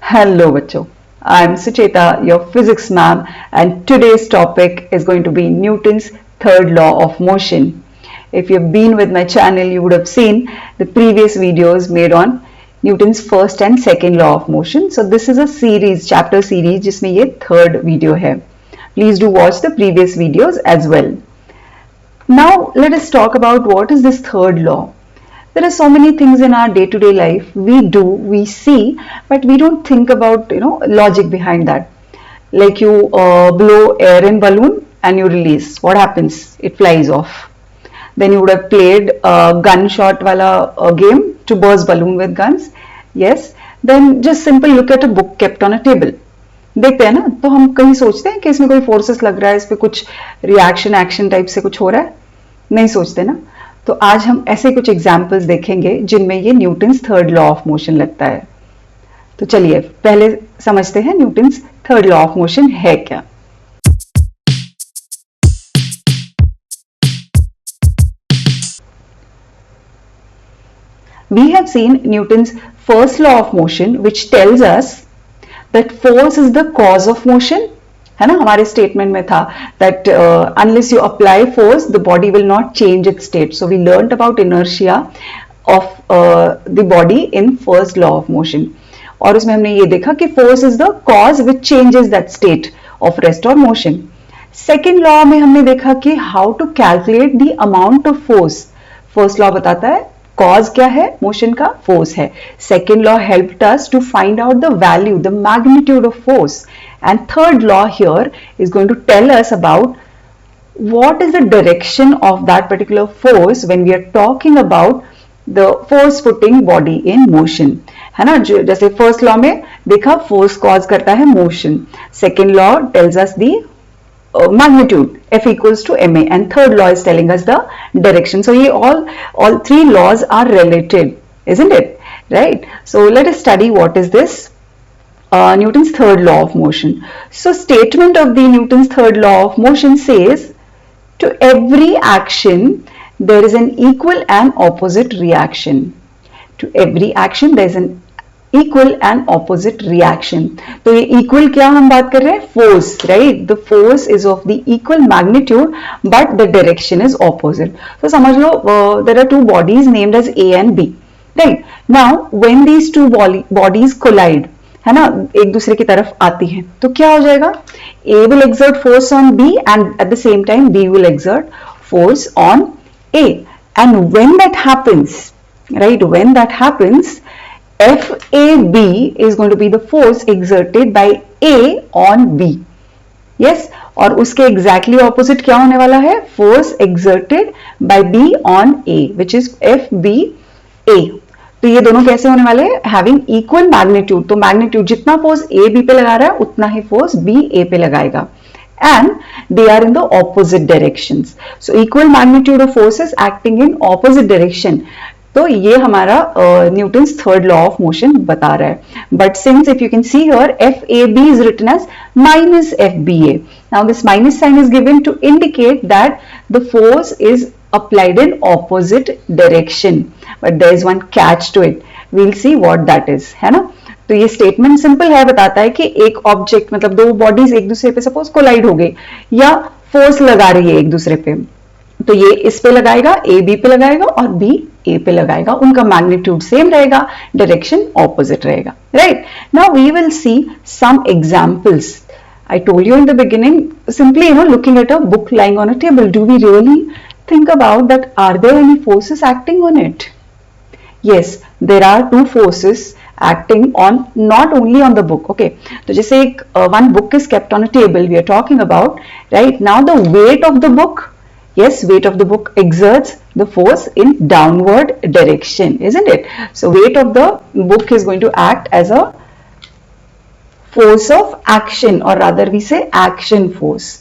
Hello, bachcho. I'm Sucheta, your physics ma'am, and today's topic is going to be Newton's third law of motion. If you've been with my channel, you would have seen the previous videos made on Newton's first and second law of motion. So this is a series, chapter series, जिसमें ये third video है. Please do watch the previous videos as well. Now let us talk about what is this third law. There are so many things in our day-to-day life we do, we see, but we don't think about logic behind that. Like you blow air in balloon and you release. What happens? It flies off. Then you would have played a gunshot wala game to burst balloon with guns. Yes. Then just simple look at a book kept on a table. देखते हैं ना, तो हम कहीं सोचते हैं कि इसमें कोई फोर्सेस लग रहा है, इस पे कुछ रिएक्शन एक्शन टाइप से कुछ हो रहा है, नहीं सोचते ना. तो आज हम ऐसे कुछ एग्जाम्पल्स देखेंगे जिनमें ये Newton's third law of motion लगता है. तो चलिए पहले समझते हैं Newton's third law of motion है क्या. We have seen Newton's first law of motion which tells us that force is the cause of motion, है ना. हमारे स्टेटमेंट में था that unless you apply force the body will not change its state. So we learnt about inertia of the body in first law of motion. और उसमें हमने ये देखा कि force is the cause which changes that state of rest or motion. Second law में हमने देखा कि how to calculate the amount of force. First law बताता है कॉज क्या है, मोशन का फोर्स है. Second law helped us to find out the value, the magnitude of force. And third law here is going to tell us about what is the direction of that particular force when we are talking about the force putting body in motion, है ना. जैसे first law में देखा force cause करता है motion. Second law tells us the magnitude F equals to ma, and third law is telling us the direction. So ye all three laws are related, isn't it? Right. So let us study what is this Newton's third law of motion. So statement of the Newton's third law of motion says to every action there is an equal and opposite reaction. To every action there is an equal and opposite reaction. तो ये equal क्या हम बात कर रहे हैं, force, right? The force is of the equal magnitude but the direction is opposite. So समझ लो there are two bodies named as A and B, right? Now when these two bodies collide, है ना, एक दूसरे की तरफ आती हैं, तो क्या हो जाएगा, A will exert force on B and at the same time B will exert force on A. And when that happens, right, when that happens, FAB is going to be the force exerted by A on B. Yes, और उसके exactly opposite क्या होने वाला है, force exerted by B on A, which is FBA. तो ये दोनों कैसे होने वाले हैं, having equal magnitude. तो magnitude जितना force A B पे लगा रहा है उतना ही force B A पे लगाएगा. And they are in the opposite directions. So equal magnitude of forces acting in opposite direction. तो ये हमारा Newton's third law of motion बता रहा है. But since if you can see here F A B is written as minus F B A. Now this minus sign is given to indicate that the force is applied in opposite direction, but there is one catch to it. We'll see what that is, है ना. तो ये statement simple है, बताता है कि एक object मतलब दो बॉडीज एक दूसरे पे सपोज कोलाइड हो गई या फोर्स लगा रही है एक दूसरे पे, तो ये इस पे लगाएगा, ए बी पे लगाएगा और बी ए पे लगाएगा, उनका मैग्नीट्यूड सेम रहेगा, डायरेक्शन ऑपोजिट रहेगा. Right. Now we will see some examples. I told you in the beginning, simply looking at a book lying on a table, do we really think about that, are there any forces acting on it? Yes, there are two forces acting on, not only on the book. Okay, so जैसे एक one book is kept on a table we are talking about, right? Now the weight of the book, yes, weight of the book exerts the force in downward direction, isn't it? So weight of the book is going to act as a force of action, or rather we say action force,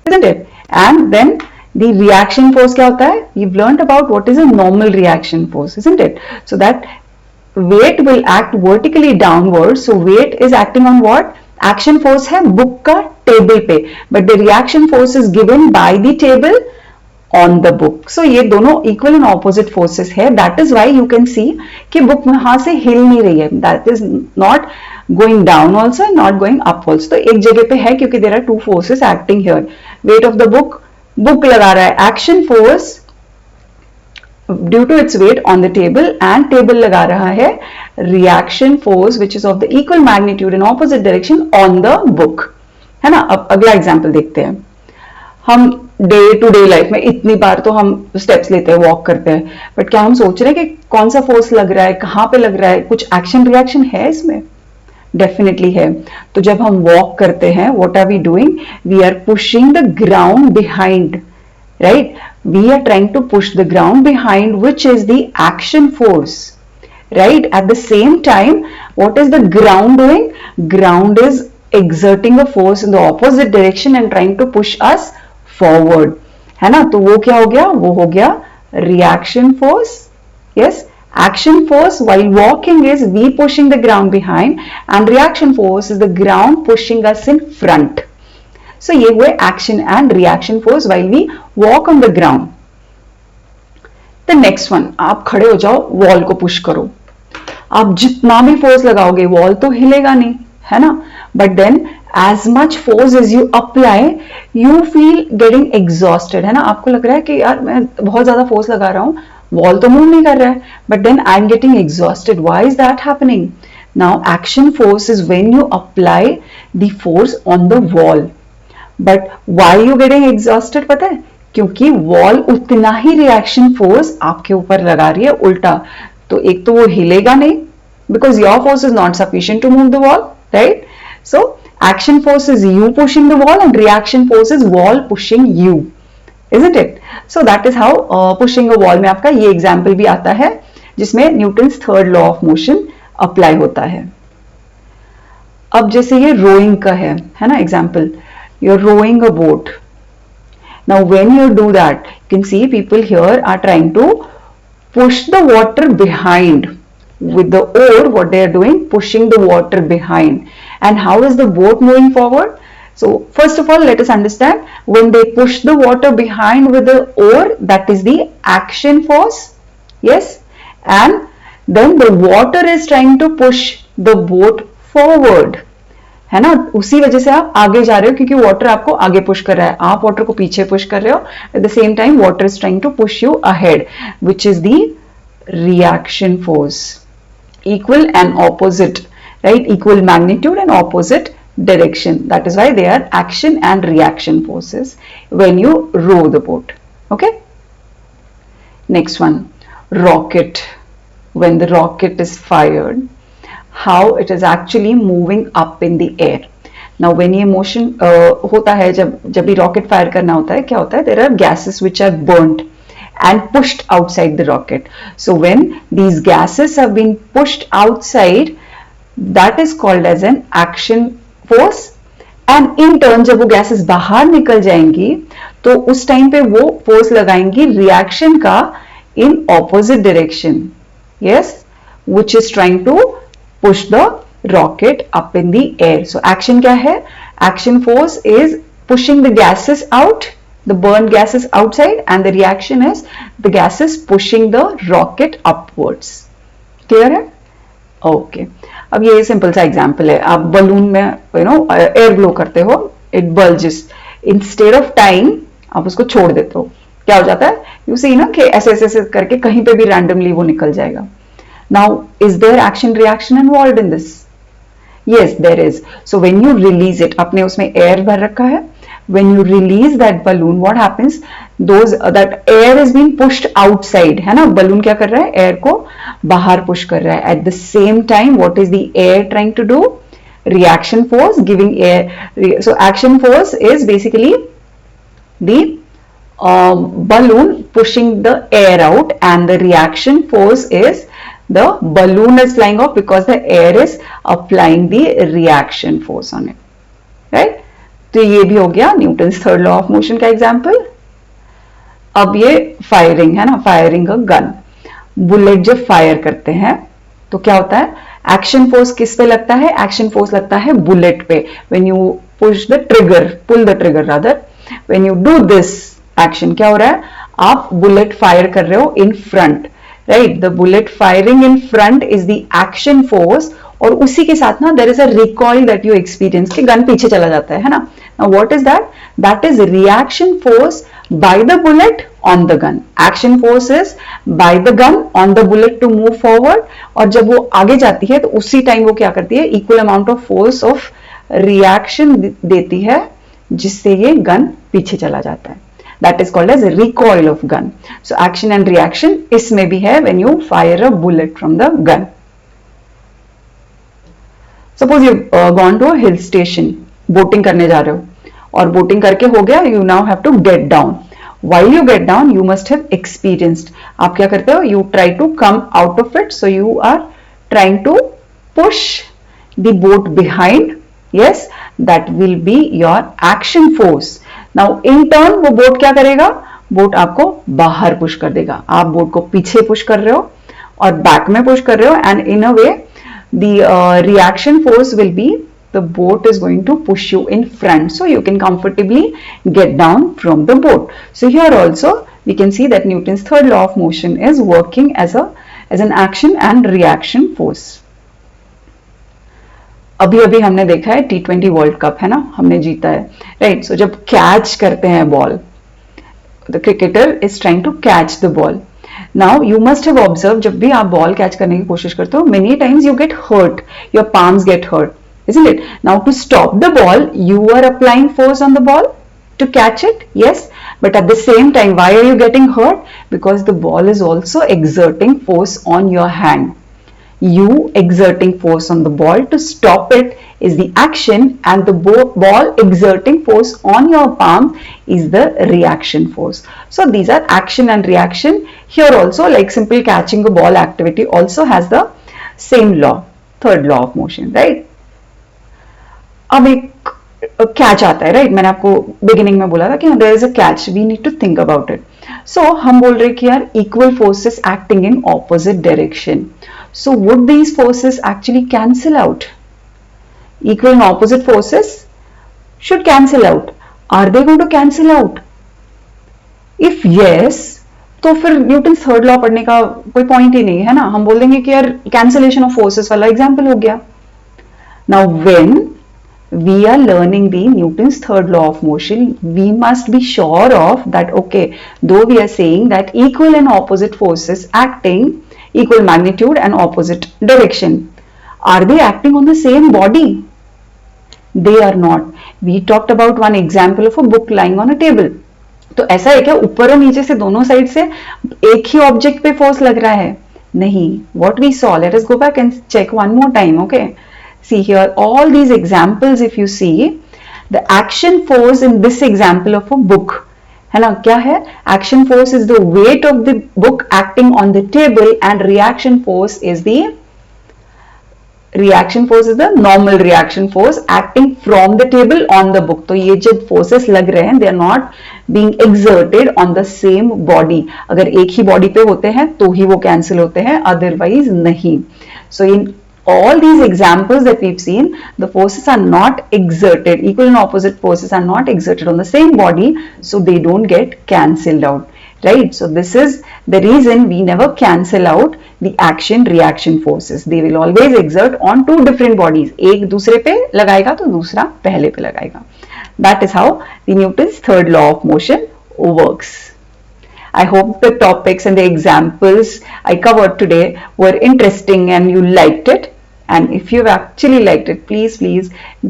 isn't it? And then the reaction force क्या होता है, you've learnt about what is a normal reaction force, isn't it? So that weight will act vertically downward. So weight is acting on what? Action force है book का table पे, but the reaction force is given by the table on the book. So ये दोनों equal and opposite forces है. That is why you can see कि book वहां से हिल नहीं रही है. That is not going down also and not going up also. तो एक जगह पे है क्योंकि there are two forces acting here. Weight of the book, book लगा रहा है action force due to its weight on the table and table लगा रहा है reaction force which is of the equal magnitude in opposite direction on the book. है ना. अब अगला एग्जाम्पल देखते हैं. हम डे टू डे लाइफ में इतनी बार तो हम स्टेप्स लेते हैं, वॉक करते हैं, बट क्या हम सोच रहे हैं कि कौन सा फोर्स लग रहा है, कहां पे लग रहा है, कुछ एक्शन रिएक्शन है इसमें? डेफिनेटली है. तो जब हम वॉक करते हैं, what are we doing? We are pushing the ground behind, right? We are trying to push the ground behind which is the action force, right? At the same time, what is the ground doing? Ground is exerting a force in the opposite direction and trying to push us forward, है ना. तो वो क्या हो गया? वो हो गया reaction force. Yes, action force while walking is we pushing the ground behind and reaction force is the ground pushing us in front. So ये हुए action and reaction force while we walk on the ground. The next one, आप खड़े हो जाओ, wall को push करो. आप जितना भी फोर्स लगाओगे वॉल तो हिलेगा नहीं, है ना. But then as much force as you apply you feel getting exhausted, है ना. आपको लग रहा है कि यार मैं बहुत ज्यादा फोर्स लगा रहा हूं, वॉल तो मूव नहीं कर रहा है, but then I am getting exhausted. Why is that happening? Now action force is when you apply the force on the wall. But why you getting exhausted? पता है, क्योंकि वॉल उतना ही रिएक्शन फोर्स आपके ऊपर लगा रही है उल्टा. तो एक तो वो हिलेगा नहीं because your force is not sufficient to move the wall, right? So action force is you pushing the wall and reaction force is wall pushing you, isn't it? So that is how pushing a wall में आपका ये example भी आता है जिसमें Newton's third law of motion apply होता है. अब जैसे ये रोइंग का है ना example, you are rowing a boat. Now when you do that, you can see people here are trying to push the water behind with the oar. What they are doing? Pushing the water behind. And how is the boat moving forward? So first of all, let us understand, when they push the water behind with the oar, that is the action force. Yes. And then the water is trying to push the boat forward. है ना. उसी वजह से आप आगे जा रहे हो क्योंकि वाटर आपको आगे पुश कर रहा है, आप वाटर को पीछे पुश कर रहे हो. At the same time water is trying to push you ahead, which is the reaction force. Equal and opposite, right? Equal magnitude and opposite direction. That is why they are action and reaction forces when you row the boat. Okay. Next one, rocket. When the rocket is fired, how it is actually moving up in the air. Now when ये motion होता है, जब भी rocket fire करना होता है, क्या होता है? There are gases which are burnt and pushed outside the rocket. So when these gases have been pushed outside, that is called as an action force. And in turn जब वो gases बाहर निकल जाएंगी तो उस टाइम पे वो force लगाएंगी reaction का in opposite direction. Yes, which is trying to push the rocket up in the air. So action क्या है? Action force is pushing the gases out, the burned gases outside, and the reaction is the gases pushing the rocket upwards. Clear है? Okay. अब ये simple सा example है. आप balloon में air blow करते हो, it bulges. Instead of tying, आप उसको छोड़ देते हो, क्या हो जाता है? You see ना कि ऐसे ऐसे करके कहीं पे भी randomly वो निकल जाएगा. Now, is there action reaction involved in this? Yes, there is. So when you release it, आपने उसमें air भर रखा है. When you release that balloon, what happens? That air is being pushed outside, है ना. balloon क्या कर रहा है? air को बाहर push कर रहा है. At the same time, what is the air trying to do? Reaction force giving air. So action force is basically the balloon pushing the air out, and the reaction force is the balloon is flying off because the air is applying the reaction force on it, right? तो ये भी हो गया Newton's third law of motion का example. अब ये firing है ना, फायरिंग अ गन. बुलेट जब फायर करते हैं तो क्या होता है? एक्शन फोर्स किस पे लगता है? एक्शन फोर्स लगता है बुलेट पे. When you push the trigger, pull the trigger rather, when you do this, action क्या हो रहा है, आप बुलेट फायर कर रहे हो in front, right, the bullet firing in front is the action force, और उसी के साथ ना there is a recoil that you experience कि गन पीछे चला जाता है ना. Now what is that, that is reaction force by the bullet on the gun. Action force is by the gun on the bullet to move forward, और जब वो आगे जाती है तो उसी टाइम वो क्या करती है, equal amount of force of reaction देती है जिससे ये गन पीछे चला जाता है. That is called as a recoil of gun. So action and reaction इसमें भी है when you fire a bullet from the gun. Suppose you've gone to a hill station, boating करने जा रहे हो और boating करके हो गया, you now have to get down. While you get down, you must have experienced. आप क्या करते हो, you try to come out of it, so you are trying to push the boat behind. Yes, that will be your action force. Now in turn वो boat क्या करेगा, boat आपको बाहर push कर देगा. आप बोट को पीछे पुश कर रहे हो और बैक में पुश कर रहे हो, and in a way the reaction force will be the boat is going to push you in front, so you can comfortably get down from the boat. So here also we can see that Newton's third law of motion is working as an action and reaction force. अभी अभी हमने देखा है T20 world cup है ना, हमने जीता है, राइट. सो जब कैच करते हैं ball, the cricketer is trying to catch the ball. Now you must have observe, जब भी आप बॉल कैच करने की कोशिश करते हो, many times you get hurt, your palms get hurt, isn't it? Now to stop the ball, you are applying force on the ball to catch it, yes, but at the same time, why are you getting hurt? Because the ball is also exerting force on your hand. You exerting force on the ball to stop it is the action, and the ball exerting force on your palm is the reaction force. So these are action and reaction. Here also, like simple catching a ball activity also has the same law, third law of motion, right? अब एक catch आता है, right. मैंने आपको beginning में बोला था कि there is a catch, we need to think about it. So हम बोल रहे कि यार equal forces acting in opposite direction. So would these forces actually cancel out? Equal and opposite forces should cancel out. Are they going to cancel out? If yes, तो फिर Newton third law पढ़ने का कोई point ही नहीं है ना. हम बोल देंगे कि यार कैंसिलेशन ऑफ फोर्सेस वाला एग्जांपल हो गया. Now when we are learning the Newton's third law of motion, we must be sure of that, okay, though we are saying that equal and opposite forces acting equal magnitude and opposite direction, are they acting on the same body? They are not. We talked about one example of a book lying on a table. तो ऐसा है क्या ऊपर और नीचे से दोनों side से एक ही ऑब्जेक्ट पे फोर्स लग रहा है? नहीं. What we saw, let us go back and check one more time, okay? See here, all these examples, if you see, the action force in this example of a book, है ना, क्या है? Action force is the weight of the book acting on the table, and reaction force is the normal reaction force acting from the table on the book. तो ये जो forces लग रहे हैं, they are not being exerted on the same body. अगर एक ही body पे होते हैं तो ही वो cancel होते हैं, otherwise नहीं. So in all these examples that we've seen, the forces are not exerted, equal and opposite forces are not exerted on the same body, so they don't get cancelled out, right? So this is the reason we never cancel out the action reaction forces. They will always exert on two different bodies. एक दूसरे पे लगाएगा तो दूसरा पहले पे लगाएगा. That is how the Newton's third law of motion works. I hope the topics and the examples I covered today were interesting and you liked it. And if you've actually liked it, please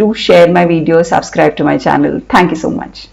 do share my video, subscribe to my channel. Thank you so much.